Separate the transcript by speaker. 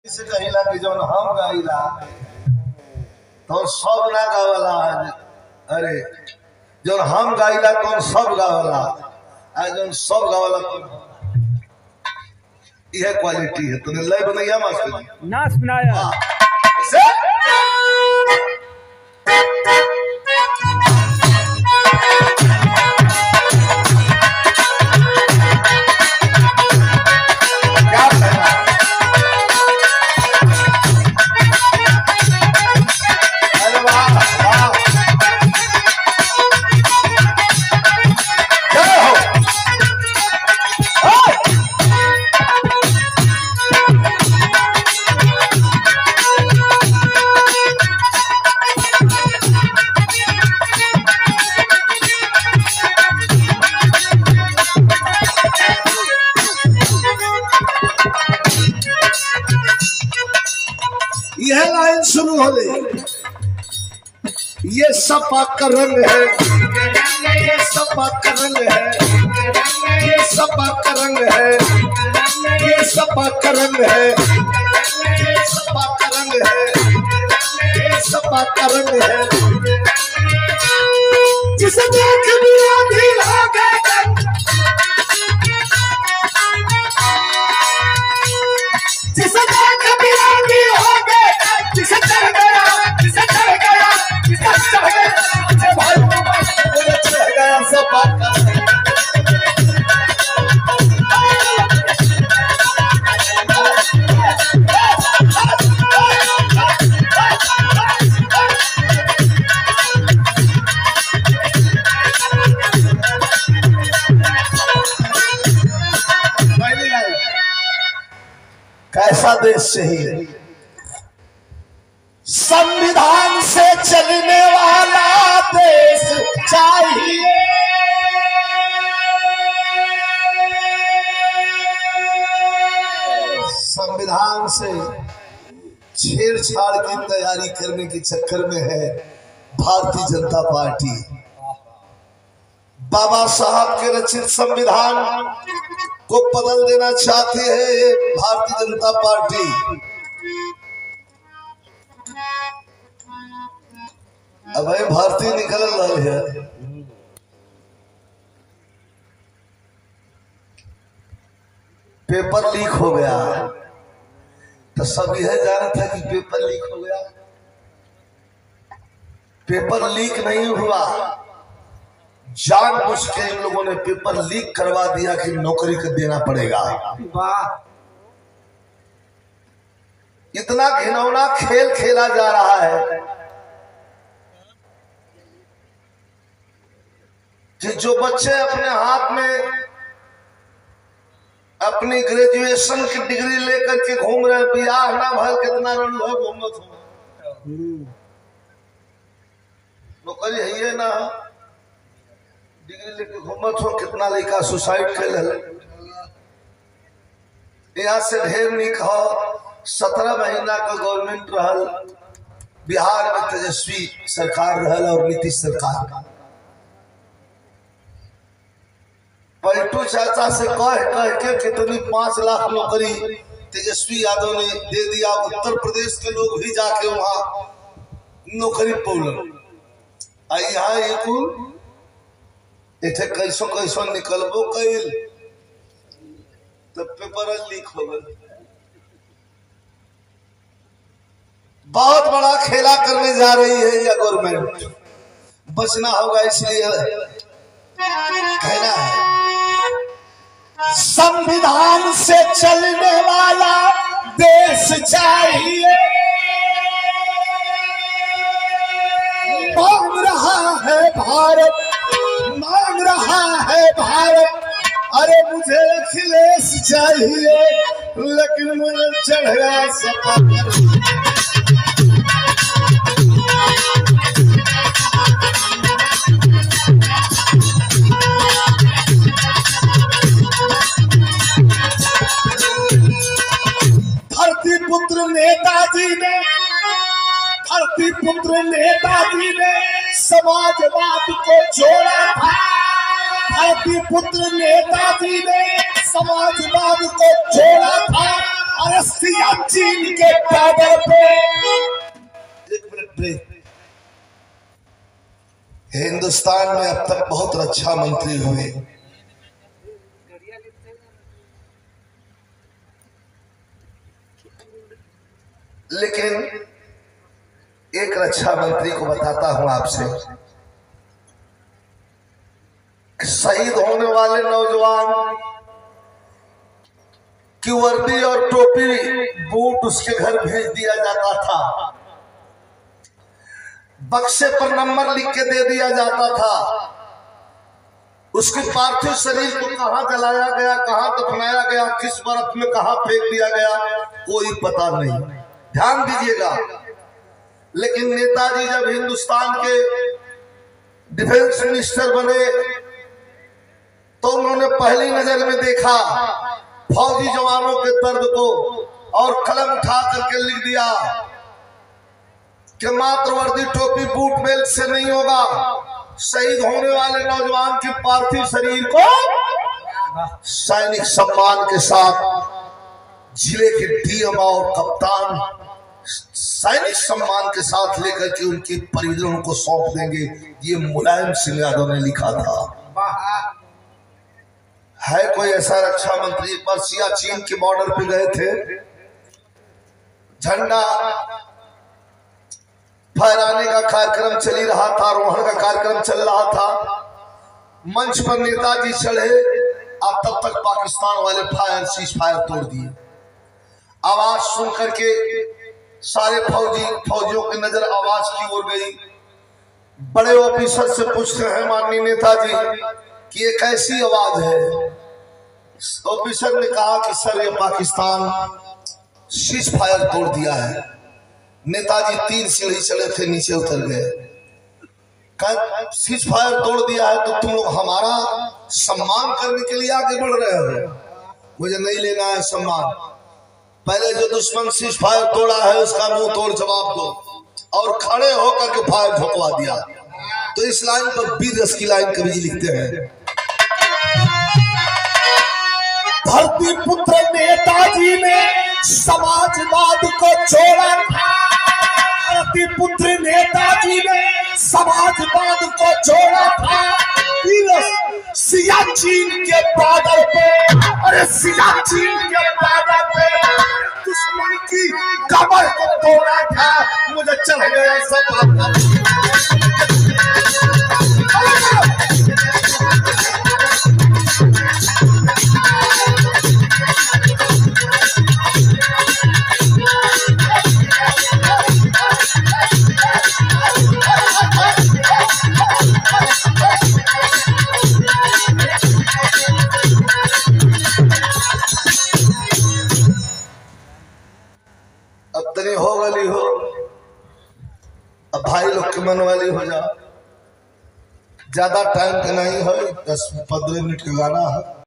Speaker 1: से कहिला कि जौन हम गाइला तो सब ना गावला। अरे जौन हम गाइला कौन सब गावला, आज जौन सब गावला कौन। यह क्वालिटी है। तूने लय बनाया मास्टर
Speaker 2: नाच बनाया
Speaker 1: यह लाइन शुरू हो गई। ये सपा का रंग है, ये सपा का रंग है, ये सपा का रंग है, ये सपा का रंग है, ये सपा का रंग है, ये सपा का रंग है। जिसे देख भी आधी हो गए, जिसे देख भी आधी हो गए, जिसे चढ़ गया, जिसे चढ़ गया, जिसे चढ़ गया, जिसे भाई मुझे चढ़ गया सपा का रंग। कैसा देश चाहिए? संविधान से चलने वाला देश चाहिए। संविधान से छेड़छाड़ की तैयारी करने के चक्कर में है भारतीय जनता पार्टी। बाबा साहब के रचित संविधान को बदल देना चाहती है भारतीय जनता पार्टी। अब भाई भारतीय निकल रहा है। पेपर लीक हो गया तो सब यह जाना था कि पेपर लीक हो गया। पेपर लीक नहीं हुआ, जानबूझ के इन लोगों ने पेपर लीक करवा दिया कि नौकरी को देना पड़ेगा।
Speaker 2: वाह,
Speaker 1: इतना घिनौना खेल खेला जा रहा है कि जो बच्चे अपने हाथ में अपनी ग्रेजुएशन की डिग्री लेकर के घूम रहे, बियाह ना भर कितना रणुआ घूमत हो। नौकरी है ये ना, डिग्री लेके घूमत हो। कितना लड़का सुसाइड कर यहाँ से ढेर निक हो। 17 महीना का गवर्नमेंट रहल बिहार में, तेजस्वी सरकार रहल और नीतीश सरकार। पलटू चाचा से कह के कितनी 5 लाख नौकरी तेजस्वी यादव ने दे दिया। उत्तर प्रदेश के लोग भी जाके वहां नौकरी पौलन। यहाँ एक इथे कैसो कैसो निकलबो कैल तो पेपर लीक हो गए। बहुत बड़ा खेला करने जा रही है यह गवर्नमेंट। बचना होगा, इसलिए कहना है संविधान से चलने वाला देश चाहिए। मांग रहा है भारत, मांग रहा है भारत। अरे मुझे अखिलेश चाहिए, लेकिन मुझे चढ़ गया सपा का रंग। धरती पुत्र नेताजी ने, धरती पुत्र नेताजी ने समाजवाद को जोड़ा था। धरती पुत्र नेताजी ने समाजवाद को छोड़ा था
Speaker 2: अरे सियाचिन के बॉर्डर पे।
Speaker 1: एक मिनट ब्रेक। हिंदुस्तान में अब तक बहुत रक्षा मंत्री हुए, लेकिन एक रक्षा मंत्री को बताता हूं आपसे, शहीद होने वाले नौजवान की वर्दी और टोपी बूट उसके घर भेज दिया जाता था, बक्से पर नंबर लिख के दे दिया जाता था। उसके पार्थिव शरीर को कहां जलाया गया, कहां दफनाया गया, किस बर्फ में कहां फेंक दिया गया, कोई पता नहीं। ध्यान दीजिएगा। लेकिन नेताजी जब हिंदुस्तान के डिफेंस मिनिस्टर बने तो उन्होंने पहली नजर में देखा फौजी जवानों के दर्द को और कलम उठा करके लिख दिया कि मात्र वर्दी टोपी बूट बेल्ट से नहीं होगा, शहीद होने वाले नौजवान के पार्थिव शरीर को सैनिक सम्मान के साथ जिले के डीएम और कप्तान सैनिक सम्मान के साथ लेकर के उनके परिजनों को सौंप देंगे। ये मुलायम सिंह यादव ने लिखा था। है कोई ऐसा रक्षा मंत्री? एक बार सियाचिन के बॉर्डर पे गए थे, झंडा फहराने का कार्यक्रम चल ही रहा था, आरोहण का कार्यक्रम चल रहा था। मंच पर नेताजी चढ़े, अब तब तक पाकिस्तान वाले सीज फायर तोड़ दिए। आवाज सुन करके सारे फौजियों की नजर आवाज की ओर गई। बड़े ऑफिसर से पूछते हैं माननीय नेताजी कि ये कैसी आवाज है? ऑफिसर ने कहा कि सर ये पाकिस्तान सीज फायर तोड़ दिया है। नेताजी 3 सीढ़ी चले थे, नीचे उतर गए। सीज फायर तोड़ दिया है तो तुम लोग हमारा सम्मान करने के लिए आगे बढ़ रहे हो? मुझे नहीं लेना है सम्मान। पहले जो दुश्मन सीज फायर तोड़ा है उसका मुंह तोड़ जवाब दो। और खड़े होकर के फायर ठोकवा दिया। तो इस लाइन पर वीर रस की लाइन कवि जी लिखते हैं,
Speaker 2: धरती पुत्र नेताजी ने समाजवाद को जोड़ा था। धरती पुत्र नेताजी ने समाजवाद को जोड़ा था। सियाचिन के बॉर्डर पे, अरे सियाचिन के बॉर्डर पे दुश्मन की कमर को तोड़ा था। मुझे चढ़ गया सब।
Speaker 1: अब तनी हो गली हो, अब भाई लोग के मन वाली हो जा। ज्यादा टाइम का नहीं है, 10-15 मिनट का गाना है।